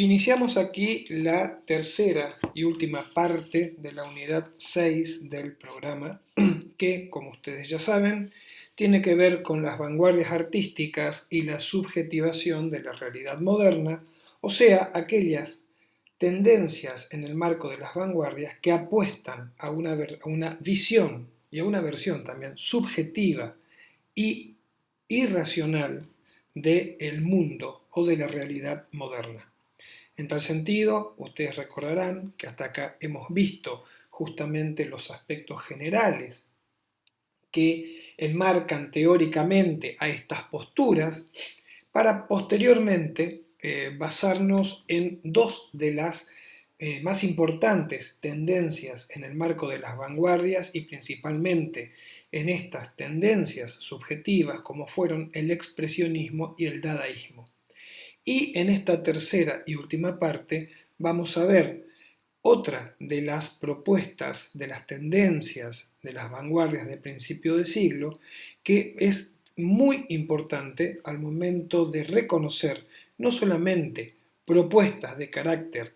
Iniciamos aquí la tercera y última parte de la unidad 6 del programa, que, como ustedes ya saben, tiene que ver con las vanguardias artísticas y la subjetivación de la realidad moderna, o sea, aquellas tendencias en el marco de las vanguardias que apuestan a una visión y a una versión también subjetiva y irracional del mundo o de la realidad moderna. En tal sentido, ustedes recordarán que hasta acá hemos visto justamente los aspectos generales que enmarcan teóricamente a estas posturas para posteriormente basarnos en dos de las más importantes tendencias en el marco de las vanguardias y principalmente en estas tendencias subjetivas como fueron el expresionismo y el dadaísmo. Y en esta tercera y última parte vamos a ver otra de las propuestas, de las tendencias, de las vanguardias de principio de siglo, que es muy importante al momento de reconocer no solamente propuestas de carácter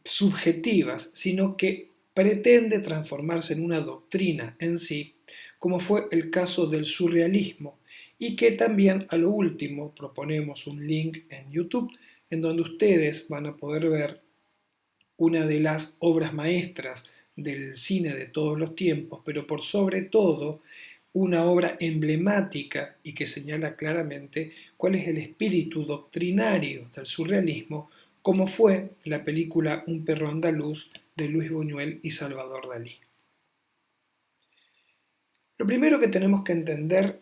subjetivas, sino que pretende transformarse en una doctrina en sí, como fue el caso del surrealismo, y que también a lo último proponemos un link en YouTube en donde ustedes van a poder ver una de las obras maestras del cine de todos los tiempos, pero por sobre todo una obra emblemática y que señala claramente cuál es el espíritu doctrinario del surrealismo, como fue la película Un perro andaluz de Luis Buñuel y Salvador Dalí. Lo primero que tenemos que entender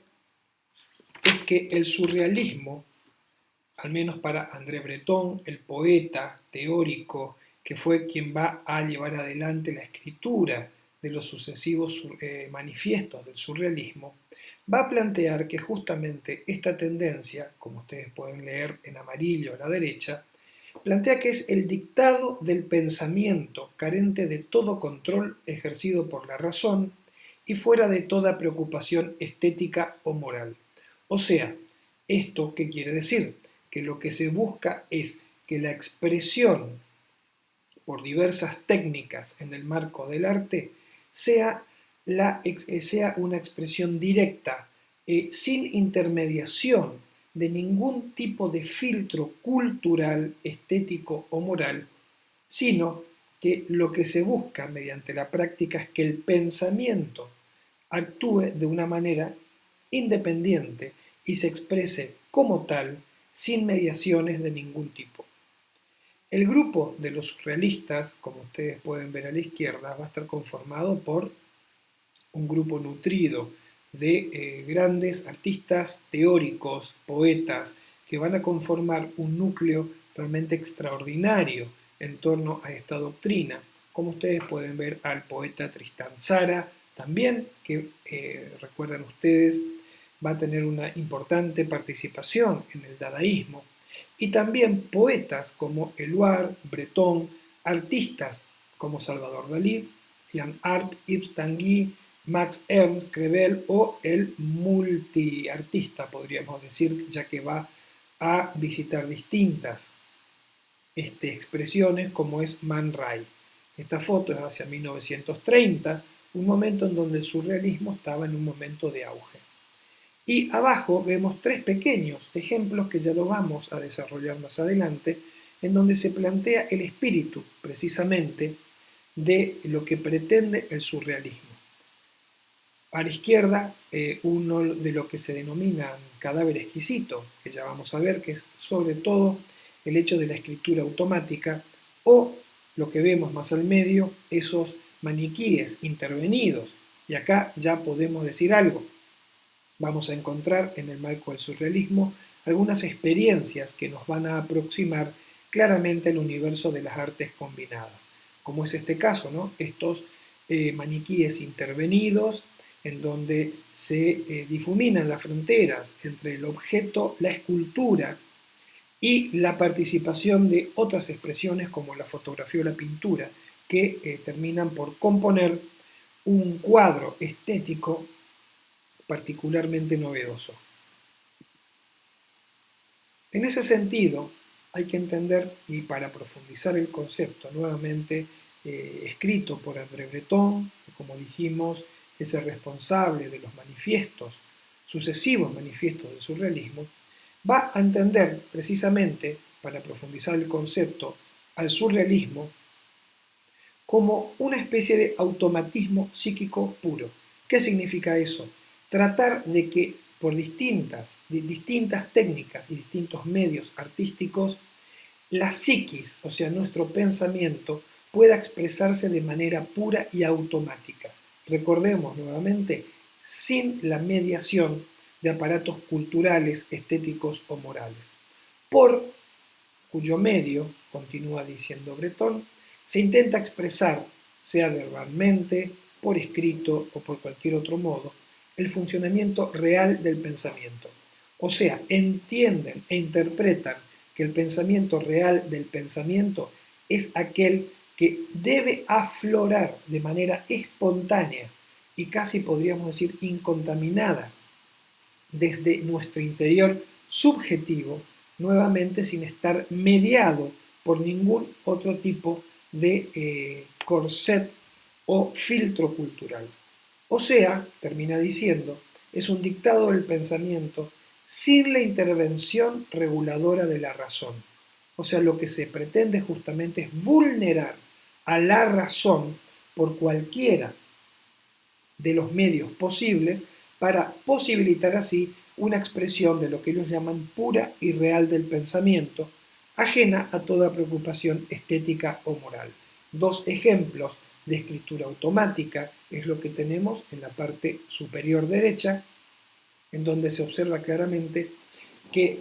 es que el surrealismo, al menos para André Breton, el poeta teórico que fue quien va a llevar adelante la escritura de los sucesivos manifiestos del surrealismo, va a plantear que justamente esta tendencia, como ustedes pueden leer en amarillo a la derecha, plantea que es el dictado del pensamiento carente de todo control ejercido por la razón y fuera de toda preocupación estética o moral. O sea, ¿esto qué quiere decir? Que lo que se busca es que la expresión por diversas técnicas en el marco del arte sea, sea una expresión directa, sin intermediación de ningún tipo de filtro cultural, estético o moral, sino que lo que se busca mediante la práctica es que el pensamiento actúe de una manera independiente y se exprese como tal sin mediaciones de ningún tipo. El grupo de los surrealistas, como ustedes pueden ver a la izquierda, va a estar conformado por un grupo nutrido de grandes artistas teóricos, poetas, que van a conformar un núcleo realmente extraordinario en torno a esta doctrina. Como ustedes pueden ver al poeta Tristán Tzara, también, que recuerdan ustedes, va a tener una importante participación en el dadaísmo, y también poetas como Éluard, Breton, artistas como Salvador Dalí, Jean Arp, Yves Tanguy, Max Ernst, Crevel o el multiartista, podríamos decir, ya que va a visitar distintas expresiones como es Man Ray. Esta foto es hacia 1930, un momento en donde el surrealismo estaba en un momento de auge. Y abajo vemos tres pequeños ejemplos que ya lo vamos a desarrollar más adelante, en donde se plantea el espíritu, precisamente, de lo que pretende el surrealismo. A la izquierda, uno de lo que se denomina cadáver exquisito, que ya vamos a ver, que es sobre todo el hecho de la escritura automática, o lo que vemos más al medio, esos maniquíes intervenidos. Y acá ya podemos decir algo. Vamos a encontrar en el marco del surrealismo algunas experiencias que nos van a aproximar claramente al universo de las artes combinadas, como es este caso, ¿no? Estos maniquíes intervenidos en donde se difuminan las fronteras entre el objeto, la escultura y la participación de otras expresiones como la fotografía o la pintura, que terminan por componer un cuadro estético particularmente novedoso. En ese sentido, hay que entender, y para profundizar el concepto, nuevamente escrito por André Breton, que como dijimos es el responsable de los manifiestos, sucesivos manifiestos del surrealismo, va a entender precisamente, para profundizar el concepto, al surrealismo como una especie de automatismo psíquico puro. ¿Qué significa eso? Tratar de que por distintas técnicas y distintos medios artísticos, la psiquis, o sea, nuestro pensamiento, pueda expresarse de manera pura y automática. Recordemos nuevamente, sin la mediación de aparatos culturales, estéticos o morales, por cuyo medio, continúa diciendo Breton, se intenta expresar, sea verbalmente, por escrito o por cualquier otro modo, el funcionamiento real del pensamiento. O sea, entienden e interpretan que el pensamiento real del pensamiento es aquel que debe aflorar de manera espontánea y casi podríamos decir incontaminada desde nuestro interior subjetivo, nuevamente sin estar mediado por ningún otro tipo de corset o filtro cultural. O sea, termina diciendo, es un dictado del pensamiento sin la intervención reguladora de la razón. O sea, lo que se pretende justamente es vulnerar a la razón por cualquiera de los medios posibles para posibilitar así una expresión de lo que ellos llaman pura y real del pensamiento, ajena a toda preocupación estética o moral. Dos ejemplos de escritura automática es lo que tenemos en la parte superior derecha, en donde se observa claramente que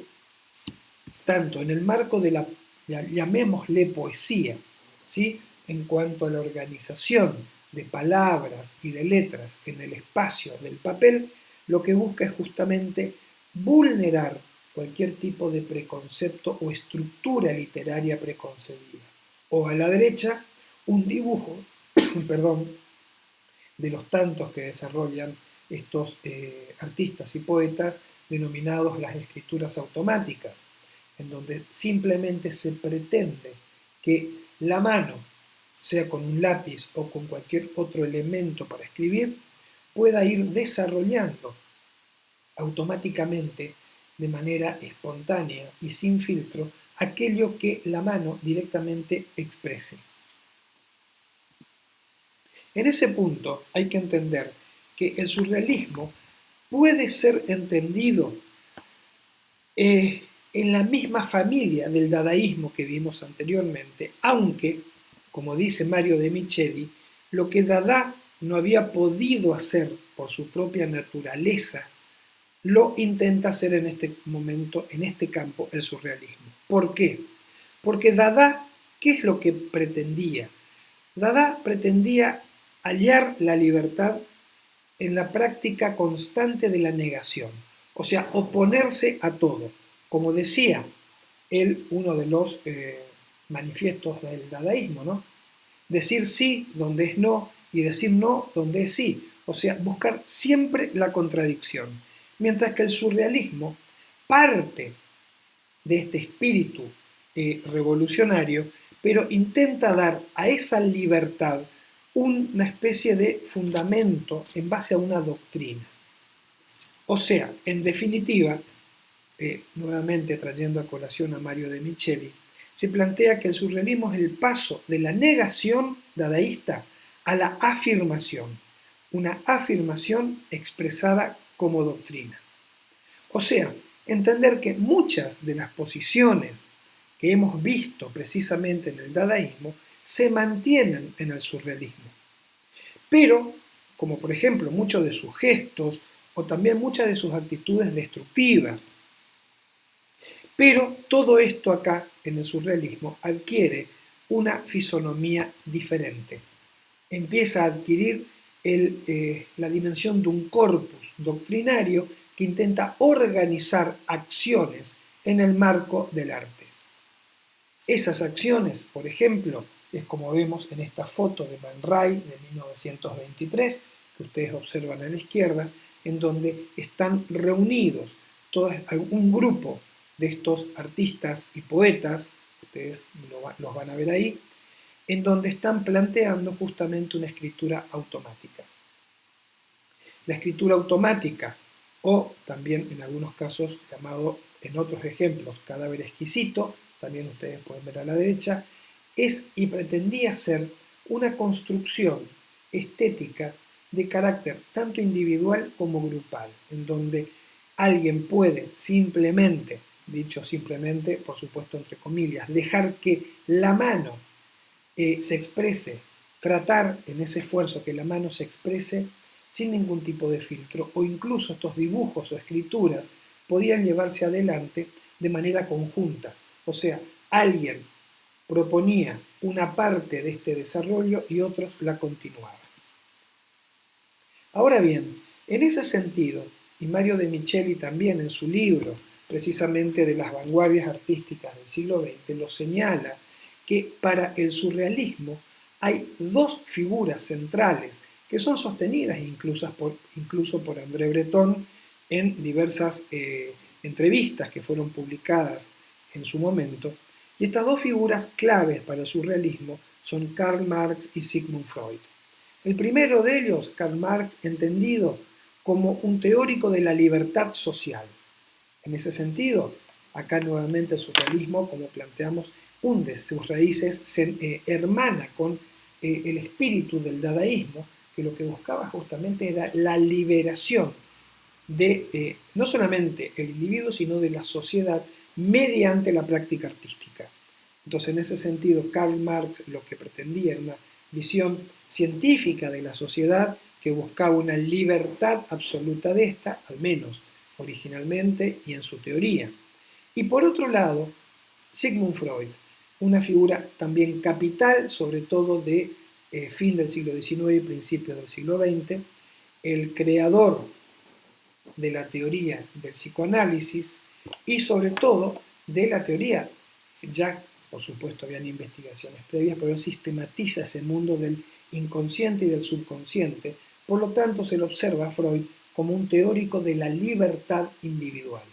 tanto en el marco de la, llamémosle poesía, ¿sí? En cuanto a la organización de palabras y de letras en el espacio del papel, lo que busca es justamente vulnerar cualquier tipo de preconcepto o estructura literaria preconcebida. O a la derecha, un dibujo, perdón, de los tantos que desarrollan estos artistas y poetas denominados las escrituras automáticas, en donde simplemente se pretende que la mano, sea con un lápiz o con cualquier otro elemento para escribir, pueda ir desarrollando automáticamente, de manera espontánea y sin filtro, aquello que la mano directamente exprese. En ese punto hay que entender que el surrealismo puede ser entendido en la misma familia del dadaísmo que vimos anteriormente, aunque, como dice Mario de Micheli, lo que Dada no había podido hacer por su propia naturaleza, lo intenta hacer en este momento, en este campo, el surrealismo. ¿Por qué? Porque Dada, ¿qué es lo que pretendía? Dada pretendía hallar la libertad en la práctica constante de la negación, o sea, oponerse a todo. Como decía él, uno de los manifiestos del dadaísmo, ¿no? Decir sí donde es no y decir no donde es sí, o sea, buscar siempre la contradicción. Mientras que el surrealismo parte de este espíritu revolucionario, pero intenta dar a esa libertad una especie de fundamento en base a una doctrina. O sea, en definitiva, nuevamente trayendo a colación a Mario de Micheli, se plantea que el surrealismo es el paso de la negación dadaísta a la afirmación, una afirmación expresada como doctrina. O sea, entender que muchas de las posiciones que hemos visto precisamente en el dadaísmo se mantienen en el surrealismo. Pero, como por ejemplo muchos de sus gestos o también muchas de sus actitudes destructivas. Pero todo esto acá en el surrealismo adquiere una fisonomía diferente. Empieza a adquirir la dimensión de un corpus doctrinario que intenta organizar acciones en el marco del arte. Esas acciones, por ejemplo, es como vemos en esta foto de Man Ray de 1923, que ustedes observan a la izquierda, en donde están reunidos un grupo de estos artistas y poetas, ustedes los van a ver ahí, en donde están planteando justamente una escritura automática. La escritura automática, o también en algunos casos llamado, en otros ejemplos, cadáver exquisito, también ustedes pueden ver a la derecha, es y pretendía ser una construcción estética de carácter tanto individual como grupal, en donde alguien puede simplemente, dicho simplemente, por supuesto entre comillas, dejar que la mano se exprese, tratar en ese esfuerzo que la mano se exprese sin ningún tipo de filtro, o incluso estos dibujos o escrituras podían llevarse adelante de manera conjunta, o sea, alguien proponía una parte de este desarrollo y otros la continuaban. Ahora bien, en ese sentido, y Mario de Micheli también en su libro, precisamente de las vanguardias artísticas del siglo XX, lo señala que para el surrealismo hay dos figuras centrales que son sostenidas incluso por André Breton en diversas entrevistas que fueron publicadas en su momento. Y estas dos figuras claves para el surrealismo son Karl Marx y Sigmund Freud. El primero de ellos, Karl Marx, entendido como un teórico de la libertad social. En ese sentido, acá nuevamente el surrealismo, como planteamos, hunde sus raíces, se hermana con el espíritu del dadaísmo, que lo que buscaba justamente era la liberación de no solamente el individuo, sino de la sociedad mediante la práctica artística. Entonces, en ese sentido, Karl Marx lo que pretendía era una visión científica de la sociedad que buscaba una libertad absoluta de esta, al menos originalmente y en su teoría. Y por otro lado, Sigmund Freud, una figura también capital, sobre todo de fin del siglo XIX y principios del siglo XX, el creador de la teoría del psicoanálisis y sobre todo de la teoría, ya por supuesto habían investigaciones previas, pero él sistematiza ese mundo del inconsciente y del subconsciente, por lo tanto se le observa a Freud como un teórico de la libertad individual.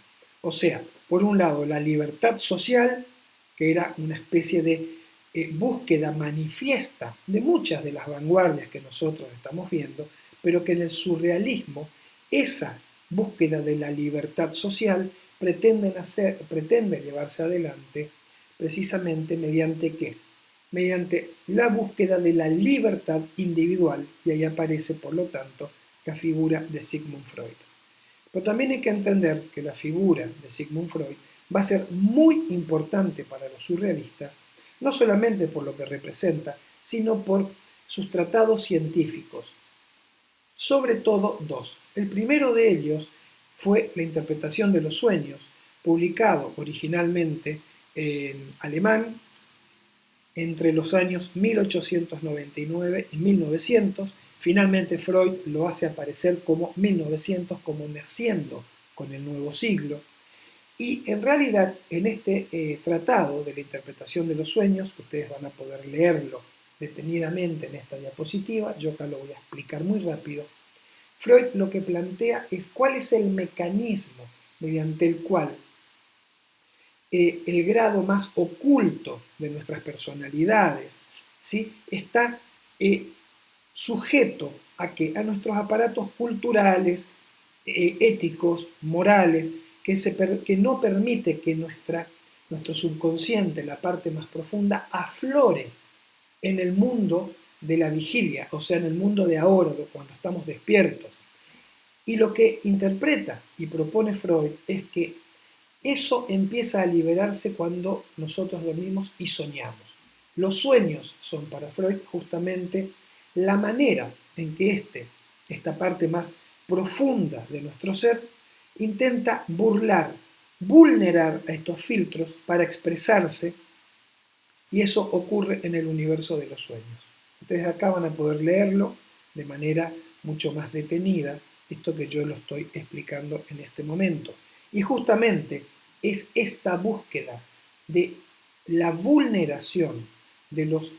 O sea, por un lado la libertad social, que era una especie de búsqueda manifiesta de muchas de las vanguardias que nosotros estamos viendo, pero que en el surrealismo esa búsqueda de la libertad social pretende llevarse adelante precisamente mediante ¿qué? Mediante la búsqueda de la libertad individual, y ahí aparece, por lo tanto, la figura de Sigmund Freud. Pero también hay que entender que la figura de Sigmund Freud va a ser muy importante para los surrealistas, no solamente por lo que representa, sino por sus tratados científicos. Sobre todo dos. El primero de ellos fue la interpretación de los sueños, publicado originalmente en alemán entre los años 1899 y 1900. Finalmente Freud lo hace aparecer como 1900, como naciendo con el nuevo siglo. Y en realidad en este tratado de la interpretación de los sueños, ustedes van a poder leerlo detenidamente en esta diapositiva, yo acá lo voy a explicar muy rápido. Freud lo que plantea es cuál es el mecanismo mediante el cual el grado más oculto de nuestras personalidades, ¿sí? Está sujeto a que a nuestros aparatos culturales, éticos, morales, que no permite que nuestro subconsciente, la parte más profunda, aflore en el mundo de la vigilia, o sea, en el mundo de ahora, cuando estamos despiertos. Y lo que interpreta y propone Freud es que eso empieza a liberarse cuando nosotros dormimos y soñamos. Los sueños son para Freud justamente la manera en que esta parte más profunda de nuestro ser, intenta vulnerar a estos filtros para expresarse, y eso ocurre en el universo de los sueños. Ustedes acá van a poder leerlo de manera mucho más detenida, esto que yo lo estoy explicando en este momento. Y justamente es esta búsqueda de la vulneración de los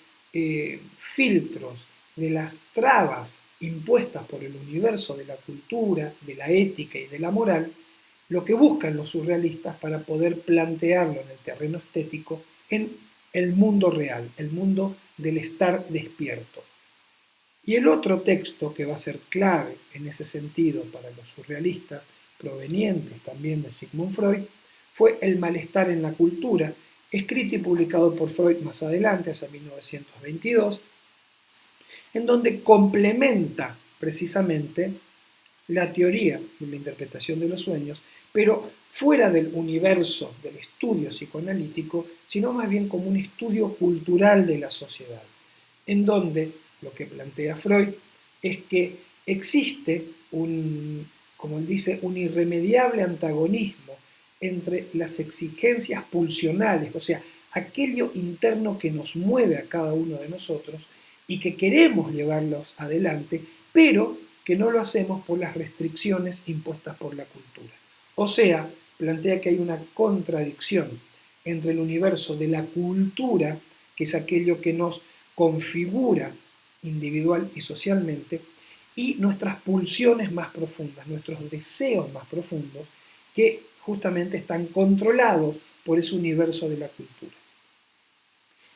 filtros, de las trabas impuestas por el universo de la cultura, de la ética y de la moral, lo que buscan los surrealistas para poder plantearlo en el terreno estético en el mundo real, el mundo del estar despierto. Y el otro texto que va a ser clave en ese sentido para los surrealistas, provenientes también de Sigmund Freud, fue El malestar en la cultura, escrito y publicado por Freud más adelante, hacia 1922, en donde complementa precisamente la teoría de la interpretación de los sueños, pero fuera del universo del estudio psicoanalítico, sino más bien como un estudio cultural de la sociedad, en donde lo que plantea Freud es que existe como él dice, un irremediable antagonismo entre las exigencias pulsionales, o sea, aquello interno que nos mueve a cada uno de nosotros y que queremos llevarlos adelante, pero que no lo hacemos por las restricciones impuestas por la cultura. O sea, plantea que hay una contradicción entre el universo de la cultura, que es aquello que nos configura individual y socialmente, y nuestras pulsiones más profundas, nuestros deseos más profundos, que justamente están controlados por ese universo de la cultura.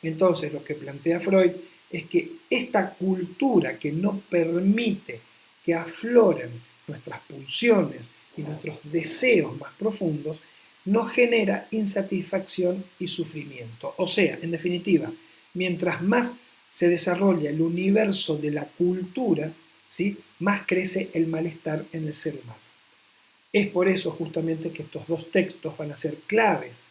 Entonces, lo que plantea Freud es que esta cultura que no permite que afloren nuestras pulsiones y nuestros deseos más profundos, nos genera insatisfacción y sufrimiento. O sea, en definitiva, mientras más se desarrolla el universo de la cultura, ¿sí?, más crece el malestar en el ser humano. Es por eso justamente que estos dos textos van a ser claves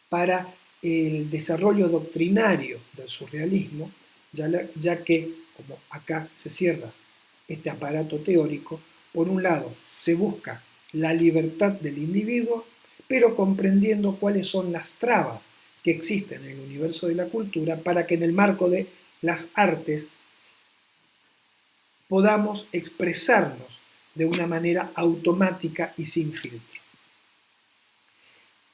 para el desarrollo doctrinario del surrealismo, ya que, como acá se cierra este aparato teórico, por un lado se busca la libertad del individuo, pero comprendiendo cuáles son las trabas que existen en el universo de la cultura para que en el marco de las artes podamos expresarnos de una manera automática y sin filtro.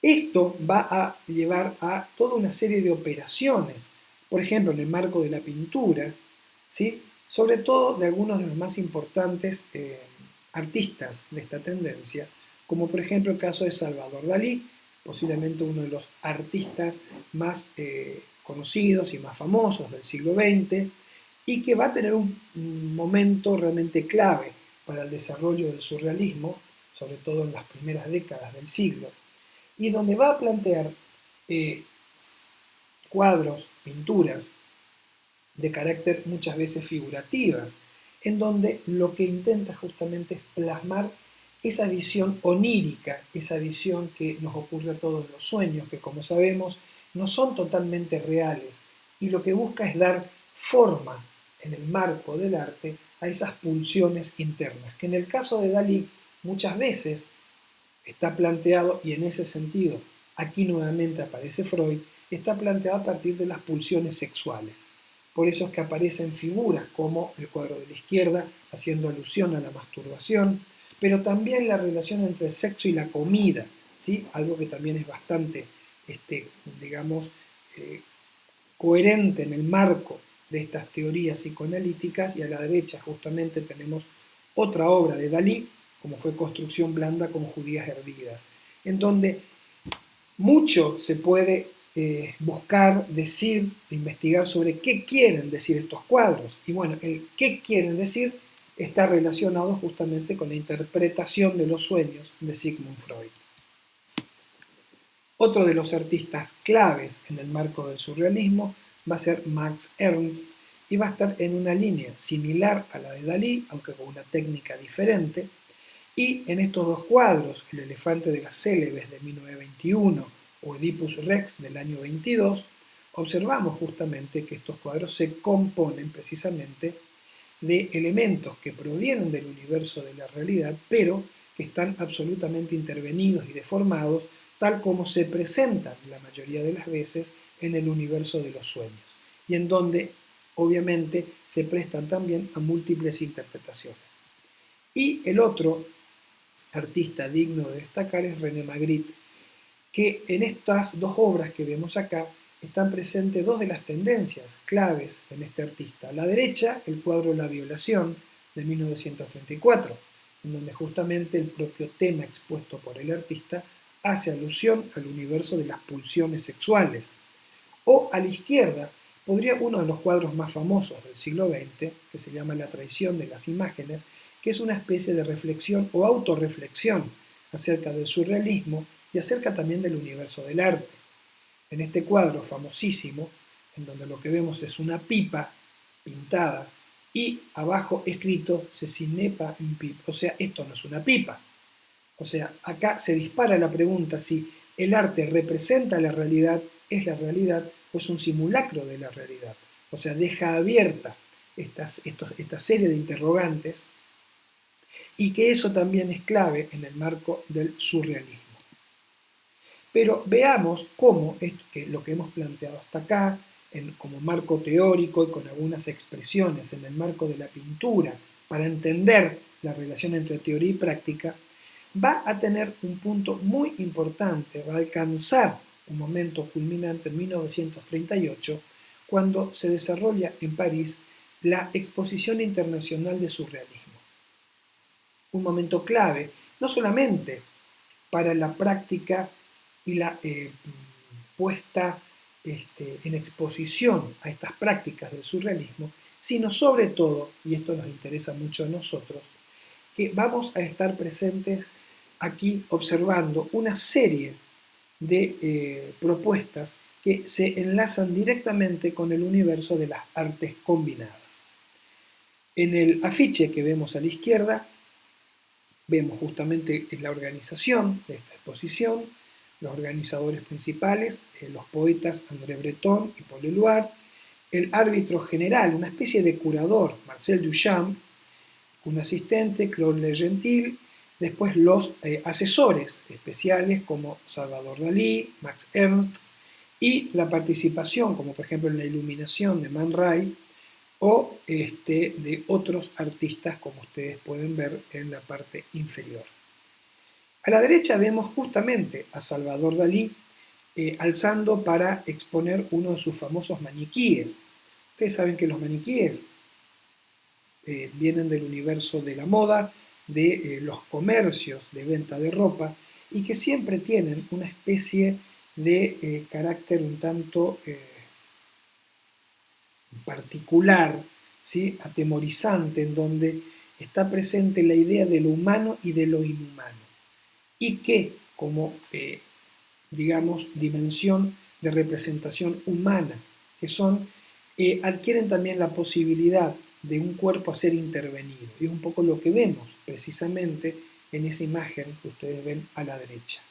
Esto va a llevar a toda una serie de operaciones, por ejemplo, en el marco de la pintura, ¿sí?, sobre todo de algunos de los más importantes artistas de esta tendencia, como por ejemplo el caso de Salvador Dalí, posiblemente uno de los artistas más conocidos y más famosos del siglo XX, y que va a tener un momento realmente clave para el desarrollo del surrealismo, sobre todo en las primeras décadas del siglo, y donde va a plantear cuadros, pinturas de carácter muchas veces figurativas, en donde lo que intenta justamente es plasmar esa visión onírica, esa visión que nos ocurre a todos los sueños, que como sabemos no son totalmente reales, y lo que busca es dar forma en el marco del arte a esas pulsiones internas, que en el caso de Dalí muchas veces está planteado, y en ese sentido aquí nuevamente aparece Freud, está planteado a partir de las pulsiones sexuales. Por eso es que aparecen figuras como el cuadro de la izquierda, haciendo alusión a la masturbación, pero también la relación entre el sexo y la comida, ¿sí?, algo que también es bastante, digamos, coherente en el marco de estas teorías psicoanalíticas. Y a la derecha justamente tenemos otra obra de Dalí, como fue Construcción blanda con judías hervidas, en donde mucho se puede buscar, decir, investigar sobre qué quieren decir estos cuadros. Y bueno, el qué quieren decir está relacionado justamente con la interpretación de los sueños de Sigmund Freud. Otro de los artistas claves en el marco del surrealismo va a ser Max Ernst, y va a estar en una línea similar a la de Dalí, aunque con una técnica diferente. Y en estos dos cuadros, El elefante de las Célebes de 1921 o Oedipus Rex del año 22, observamos justamente que estos cuadros se componen precisamente de elementos que provienen del universo de la realidad, pero que están absolutamente intervenidos y deformados, tal como se presentan la mayoría de las veces en el universo de los sueños, y en donde obviamente se prestan también a múltiples interpretaciones. Y el otro artista digno de destacar es René Magritte, que en estas dos obras que vemos acá están presentes dos de las tendencias claves en este artista. A la derecha, el cuadro La violación de 1934, en donde justamente el propio tema expuesto por el artista hace alusión al universo de las pulsiones sexuales. O a la izquierda podría uno de los cuadros más famosos del siglo XX, que se llama La traición de las imágenes, que es una especie de reflexión o autorreflexión acerca del surrealismo y acerca también del universo del arte. En este cuadro famosísimo, en donde lo que vemos es una pipa pintada y abajo escrito se sinepa un pip, o sea, esto no es una pipa. O sea, acá se dispara la pregunta si el arte representa la realidad, es la realidad o es un simulacro de la realidad. O sea, deja abierta esta serie de interrogantes y que eso también es clave en el marco del surrealismo. Pero veamos cómo lo que hemos planteado hasta acá, como marco teórico y con algunas expresiones en el marco de la pintura, para entender la relación entre teoría y práctica, va a tener un punto muy importante, va a alcanzar un momento culminante en 1938, cuando se desarrolla en París la Exposición Internacional de Surrealismo. Un momento clave, no solamente para la práctica y la puesta en exposición a estas prácticas del surrealismo, sino sobre todo, y esto nos interesa mucho a nosotros, que vamos a estar presentes aquí observando una serie de propuestas que se enlazan directamente con el universo de las artes combinadas. En el afiche que vemos a la izquierda, vemos justamente la organización de esta exposición, los organizadores principales, los poetas André Breton y Paul Éluard, el árbitro general, una especie de curador, Marcel Duchamp, un asistente, Claude Le Gentil, después los asesores especiales como Salvador Dalí, Max Ernst, y la participación, como por ejemplo en la iluminación de Man Ray, o de otros artistas como ustedes pueden ver en la parte inferior. A la derecha vemos justamente a Salvador Dalí alzando para exponer uno de sus famosos maniquíes. Ustedes saben que los maniquíes vienen del universo de la moda, de los comercios de venta de ropa y que siempre tienen una especie de carácter un tanto particular, ¿sí? Atemorizante, en donde está presente la idea de lo humano y de lo inhumano, y que como, digamos, dimensión de representación humana, que son, adquieren también la posibilidad de un cuerpo a ser intervenido, y es un poco lo que vemos precisamente en esa imagen que ustedes ven a la derecha.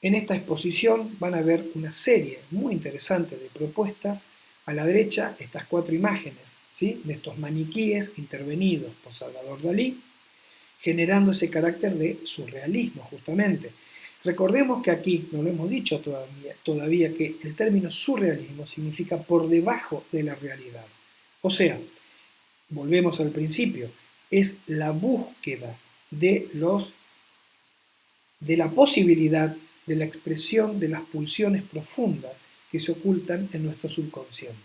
En esta exposición van a ver una serie muy interesante de propuestas. A la derecha, estas 4 imágenes, ¿sí? De estos maniquíes intervenidos por Salvador Dalí, generando ese carácter de surrealismo, justamente. Recordemos que aquí, no lo hemos dicho todavía, que el término surrealismo significa por debajo de la realidad. O sea, volvemos al principio, es la búsqueda de la posibilidad de la expresión de las pulsiones profundas que se ocultan en nuestro subconsciente.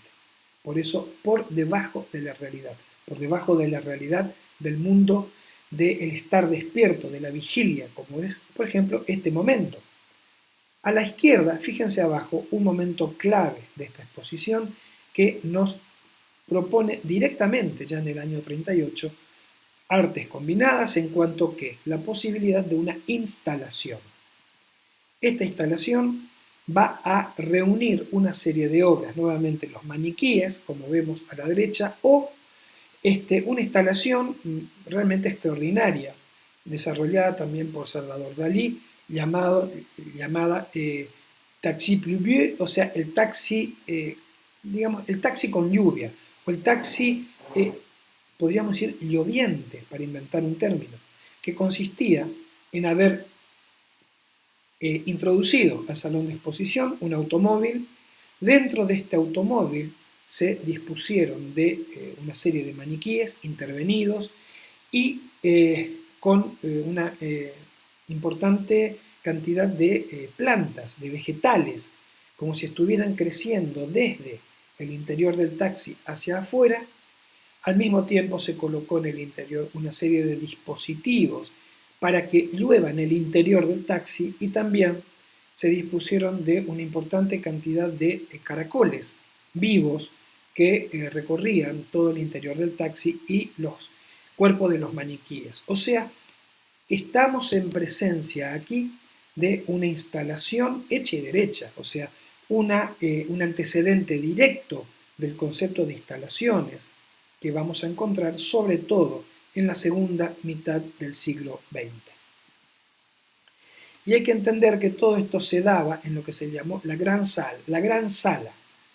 Por eso, por debajo de la realidad, por debajo de la realidad del mundo del estar despierto, de la vigilia, como es, por ejemplo, este momento. A la izquierda, fíjense abajo, un momento clave de esta exposición que nos propone directamente, ya en el año 38, artes combinadas en cuanto que la posibilidad de una instalación. Esta instalación va a reunir una serie de obras, nuevamente los maniquíes, como vemos a la derecha, o una instalación realmente extraordinaria, desarrollada también por Salvador Dalí, llamada Taxi Pluvieux, o sea, el taxi, digamos, el taxi con lluvia, o el taxi, podríamos decir, lloviente, para inventar un término, que consistía en haber introducido al salón de exposición un automóvil. Dentro de este automóvil se dispusieron de una serie de maniquíes intervenidos y con una importante cantidad de plantas, de vegetales, como si estuvieran creciendo desde el interior del taxi hacia afuera, Al mismo tiempo se colocó en el interior una serie de dispositivos para que llueva en el interior del taxi y también se dispusieron de una importante cantidad de caracoles vivos que recorrían todo el interior del taxi y los cuerpos de los maniquíes. O sea, estamos en presencia aquí de una instalación hecha y derecha, o sea, un antecedente directo del concepto de instalaciones que vamos a encontrar sobre todo en la segunda mitad del siglo XX. Y hay que entender que todo esto se daba en lo que se llamó la gran sala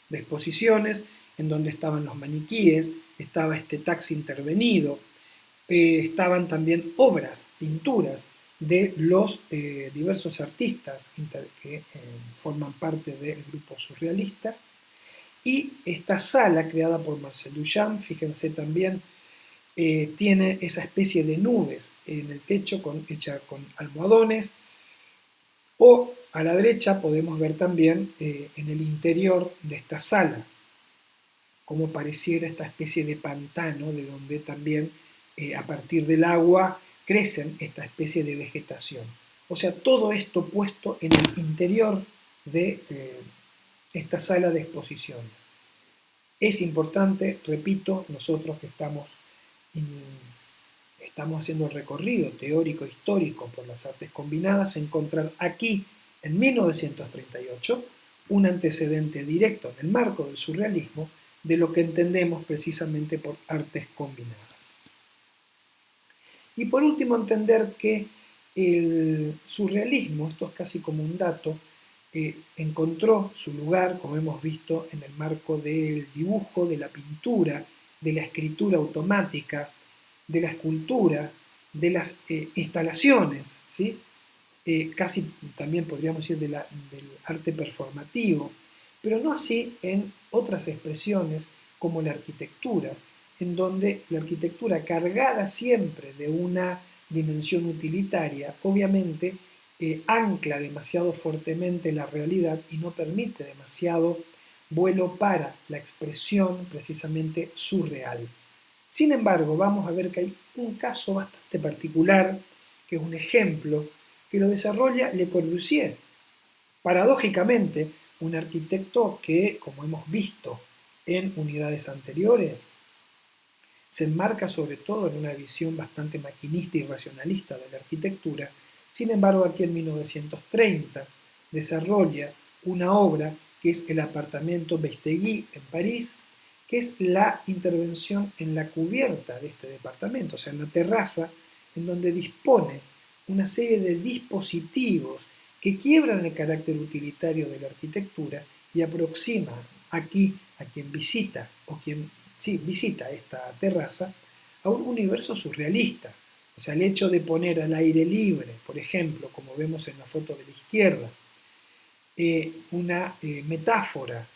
de exposiciones, en donde estaban los maniquíes, estaba este taxi intervenido, estaban también obras, pinturas de los diversos artistas que forman parte del grupo surrealista. Y esta sala, creada por Marcel Duchamp, fíjense también, tiene esa especie de nubes en el techo hecha con almohadones. O a la derecha podemos ver también en el interior de esta sala, como pareciera esta especie de pantano, de donde también a partir del agua crecen esta especie de vegetación. O sea, todo esto puesto en el interior de esta sala de exposiciones. Es importante, repito, nosotros que estamos haciendo el recorrido teórico histórico por las artes combinadas, encontrar aquí, en 1938, un antecedente directo en el marco del surrealismo de lo que entendemos precisamente por artes combinadas. Y por último, entender que el surrealismo, esto es casi como un dato, encontró su lugar, como hemos visto, en el marco del dibujo, de la pintura, de la escritura automática, de la escultura, de las instalaciones, ¿sí? Casi también podríamos decir del arte performativo, pero no así en otras expresiones como la arquitectura, en donde la arquitectura, cargada siempre de una dimensión utilitaria, obviamente ancla demasiado fuertemente la realidad y no permite demasiado vuelo para la expresión precisamente surreal. Sin embargo, vamos a ver que hay un caso bastante particular, que es un ejemplo, que lo desarrolla Le Corbusier. Paradójicamente, un arquitecto que, como hemos visto en unidades anteriores, se enmarca sobre todo en una visión bastante maquinista y racionalista de la arquitectura. Sin embargo, aquí en 1930 desarrolla una obra que es el apartamento Vestegui en París, que es la intervención en la cubierta de este departamento, o sea, en la terraza, en donde dispone una serie de dispositivos que quiebran el carácter utilitario de la arquitectura y aproximan aquí a quien visita o quien visita esta terraza a un universo surrealista. O sea, el hecho de poner al aire libre, por ejemplo, como vemos en la foto de la izquierda, una metáfora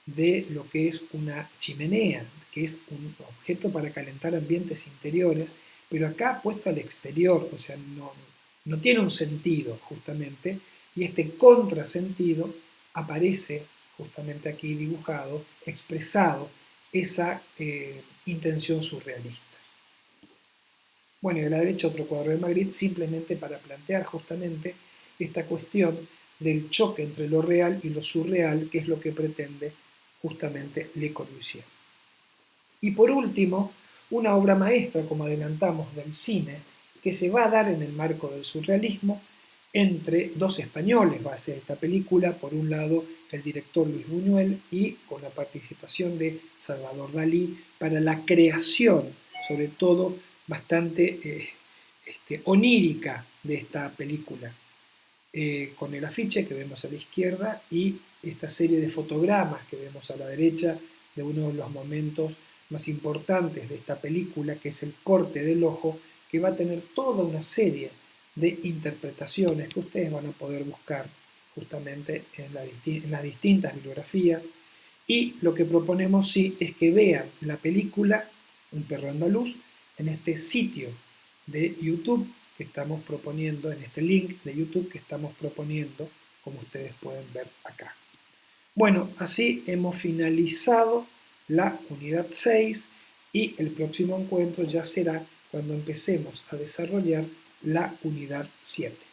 de lo que es una chimenea, que es un objeto para calentar ambientes interiores, pero acá puesto al exterior, o sea, no tiene un sentido justamente, y este contrasentido aparece justamente aquí dibujado, expresado, esa intención surrealista. Bueno, y a la derecha otro cuadro de Magritte, simplemente para plantear justamente esta cuestión del choque entre lo real y lo surreal, que es lo que pretende justamente Le Corbusier. Y por último, una obra maestra, como adelantamos, del cine, que se va a dar en el marco del surrealismo entre dos españoles, va a ser esta película, por un lado el director Luis Buñuel y con la participación de Salvador Dalí para la creación, sobre todo bastante onírica de esta película, con el afiche que vemos a la izquierda y esta serie de fotogramas que vemos a la derecha de uno de los momentos más importantes de esta película, que es el corte del ojo, que va a tener toda una serie de interpretaciones que ustedes van a poder buscar justamente en las distintas bibliografías. Y lo que proponemos sí es que vean la película Un perro andaluz en este sitio de YouTube que estamos proponiendo, en este link de YouTube que estamos proponiendo, como ustedes pueden ver acá. Bueno, así hemos finalizado la unidad 6 y el próximo encuentro ya será cuando empecemos a desarrollar la unidad 7.